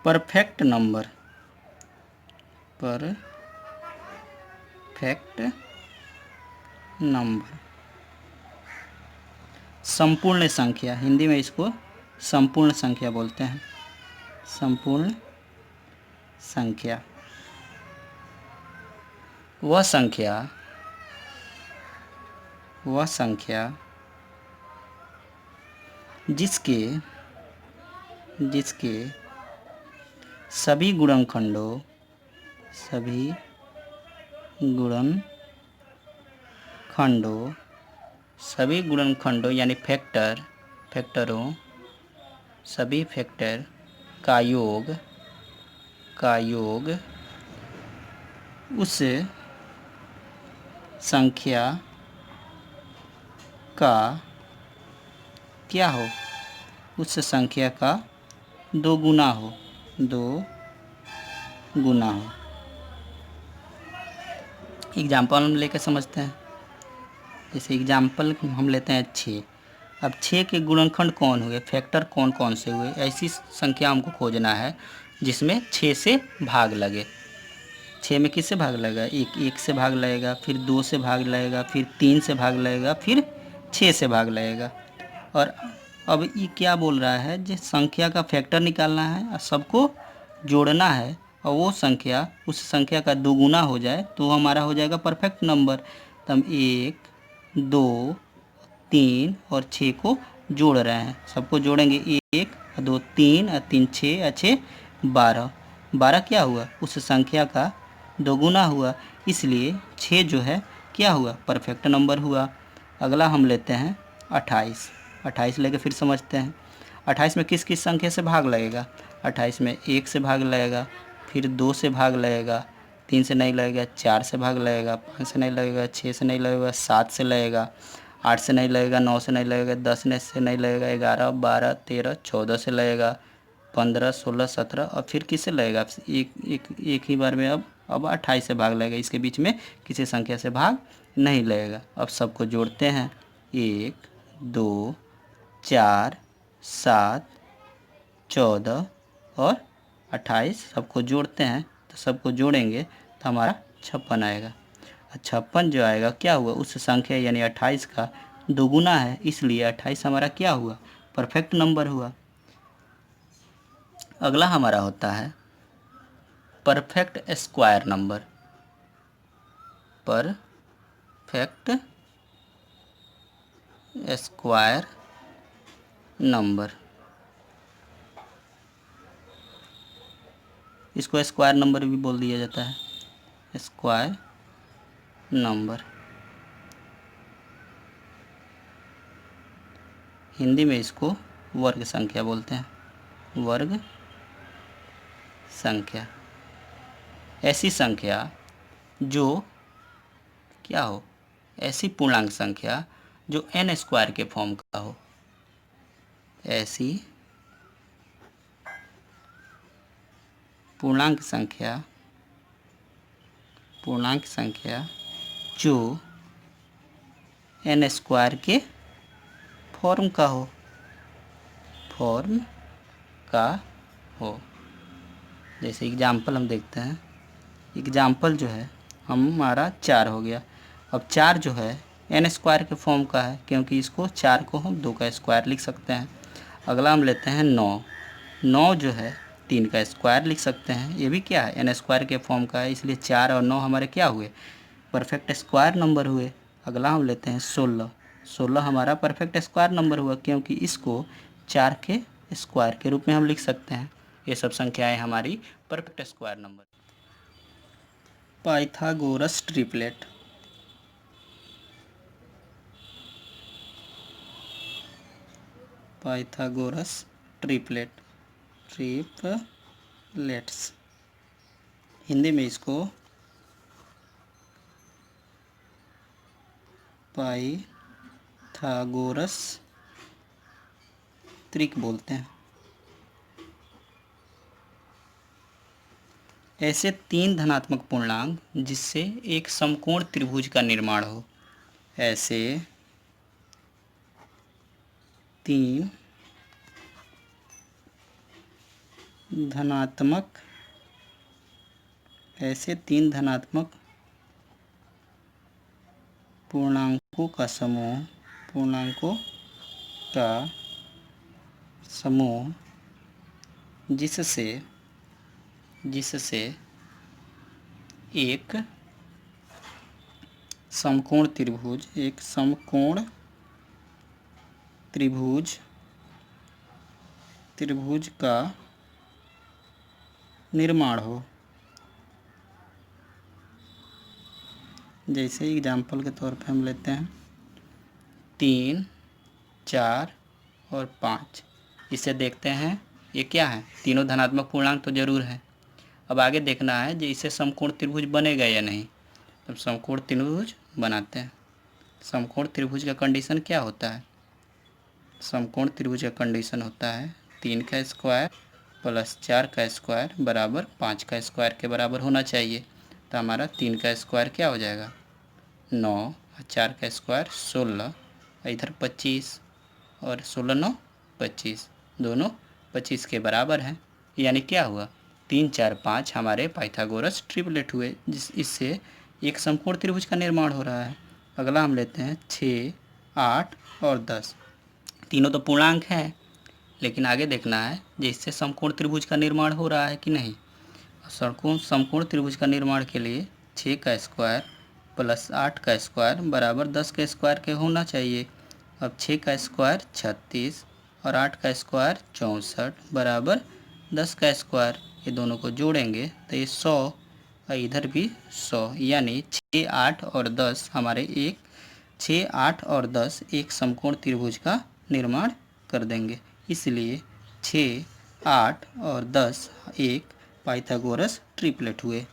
Perfect number, perfect number, संपूर्ण संख्या, हिंदी में इसको संपूर्ण संख्या बोलते हैं, संपूर्ण संख्या। वह संख्या जिसके सभी गुणनखंडों यानी फैक्टरों, सभी फैक्टर का योग उस संख्या का क्या हो, उस संख्या का दो गुना हो। एग्जाम्पल हम लेकर समझते हैं। जैसे एग्जाम्पल हम लेते हैं 6। अब 6 के गुणनखंड कौन हुए, फैक्टर कौन कौन से हुए, ऐसी संख्या हमको खोजना है जिसमें 6 से भाग लगे। 6 में किससे भाग लगेगा, 1 से भाग लगेगा, फिर 2 से भाग लगेगा, फिर 3 से भाग लगेगा, फिर 6 से भाग लगेगा। और अब ये क्या बोल रहा है, जिस संख्या का फैक्टर निकालना है और सबको जोड़ना है और वो संख्या उस संख्या का दोगुना हो जाए तो हमारा हो जाएगा परफेक्ट नंबर। तो हम 1, 2, 3 और 6 को जोड़ रहे हैं, सबको जोड़ेंगे 1 और 2 3 और 3 6 और 6 12। 12 क्या हुआ, उस संख्या का दोगुना हुआ, इसलिए 6 जो है क्या हुआ, परफेक्ट नंबर हुआ। अगला हम लेते हैं 28। 28 लेके फिर समझते हैं। 28 में किस किस संख्या से भाग लगेगा, 28 में 1 से भाग लगेगा, फिर 2 से भाग लगेगा, 3 से नहीं लगेगा, 4 से भाग लगेगा, 5 से नहीं लगेगा, 6 से नहीं लगेगा, 7 से लगेगा, 8 से नहीं लगेगा, 9 से नहीं लगेगा, 10 से नहीं लगेगा, 11 12 13 14 से लगेगा, 15 16 17 और फिर किससे लगेगा, एक ही बार में। अब 28 से भाग लगेगा, इसके बीच में किसी संख्या से भाग नहीं लगेगा। अब सबको जोड़ते हैं, 1 2 4 7 14 और 28 सबको जोड़ते हैं। तो सबको जोड़ेंगे तो हमारा 56 आएगा। 56 जो आएगा क्या हुआ, उस संख्या यानी 28 का दोगुना है, इसलिए 28 हमारा क्या हुआ, परफेक्ट नंबर हुआ। अगला हमारा होता है perfect square number, perfect square number. इसको स्क्वायर नंबर भी बोल दिया जाता है, स्क्वायर नंबर। हिंदी में इसको वर्ग संख्या बोलते हैं, वर्ग संख्या। ऐसी संख्या जो क्या हो, ऐसी पूर्णांक संख्या जो n स्क्वायर के फॉर्म का हो, ऐसी पूर्णांक संख्या जो n स्क्वायर के फॉर्म का हो। जैसे एग्जाम्पल हम देखते हैं, एग्जाम्पल जो है हमारा 4 हो गया। अब 4 जो है n स्क्वायर के फॉर्म का है, क्योंकि इसको 4 को हम 2 का स्क्वायर लिख सकते हैं। अगला हम लेते हैं 9। 9 जो है 3 का स्क्वायर लिख सकते हैं, ये भी क्या है, n स्क्वायर के फॉर्म का है, इसलिए 4 और 9 हमारे क्या हुए, परफेक्ट स्क्वायर नंबर हुए। अगला हम लेते हैं 16। 16 हमारा परफेक्ट स्क्वायर नंबर हुआ, क्योंकि इसको 4 के स्क्वायर के रूप में हम लिख सकते हैं। ये सब संख्याएं हमारी perfect square number. Pythagoras triplet, Pythagoras triplets. Hindi में इसको पाइथागोरस त्रिक बोलते हैं। ऐसे 3 धनात्मक पूर्णांक जिससे एक समकोण त्रिभुज का निर्माण हो, ऐसे 3 धनात्मक ऐसे 3 धनात्मक पूर्णांकों का समूह जिससे एक समकोण त्रिभुज का निर्माण हो। जैसे एग्जाम्पल के तौर पे हम लेते हैं 3, 4 और 5। इसे देखते हैं ये क्या है, तीनों धनात्मक पूर्णांक तो जरूर है। अब आगे देखना है कि इससे समकोण त्रिभुज बनेगा या नहीं। तब समकोण त्रिभुज बनाते हैं। समकोण त्रिभुज का कंडीशन क्या होता है? समकोण त्रिभुज का कंडीशन होता है 3 का स्क्वायर प्लस 4 का स्क्वायर बराबर 5 का स्क्वायर के बराबर होना चाहिए। तो हमारा 3 का स्क्वायर क्या हो जाएगा 9 और 4 का स्क्वायर 16, इधर 25 और 16 9 25, दोनों 25 के बराबर हैं। यानी क्या हुआ 3 4 5 हमारे पाइथागोरस ट्रिपलेट हुए, इससे एक समकोण त्रिभुज का निर्माण हो रहा है। अगला हम लेते हैं 6, 8 और 10। तीनों तो पूर्णांक हैं, लेकिन आगे देखना है जिससे समकोण त्रिभुज का निर्माण हो रहा है कि नहीं। समकोण त्रिभुज का निर्माण के लिए 6 का स्क्वायर प्लस 8 का स्क्वायर बराबर 10 के स्क्वायर के होना चाहिए। अब 6 का स्क्वायर 36 और 8 का स्क्वायर 64 बराबर 10 का स्क्वायर, ये दोनों को जोड़ेंगे तो ये 100 और इधर भी 100, यानी 6, 8 और 10 हमारे 6, 8 और 10 एक समकोण त्रिभुज का निर्माण कर देंगे। इसलिए 6, 8 और 10 एक पाइथागोरस ट्रिपलेट हुए।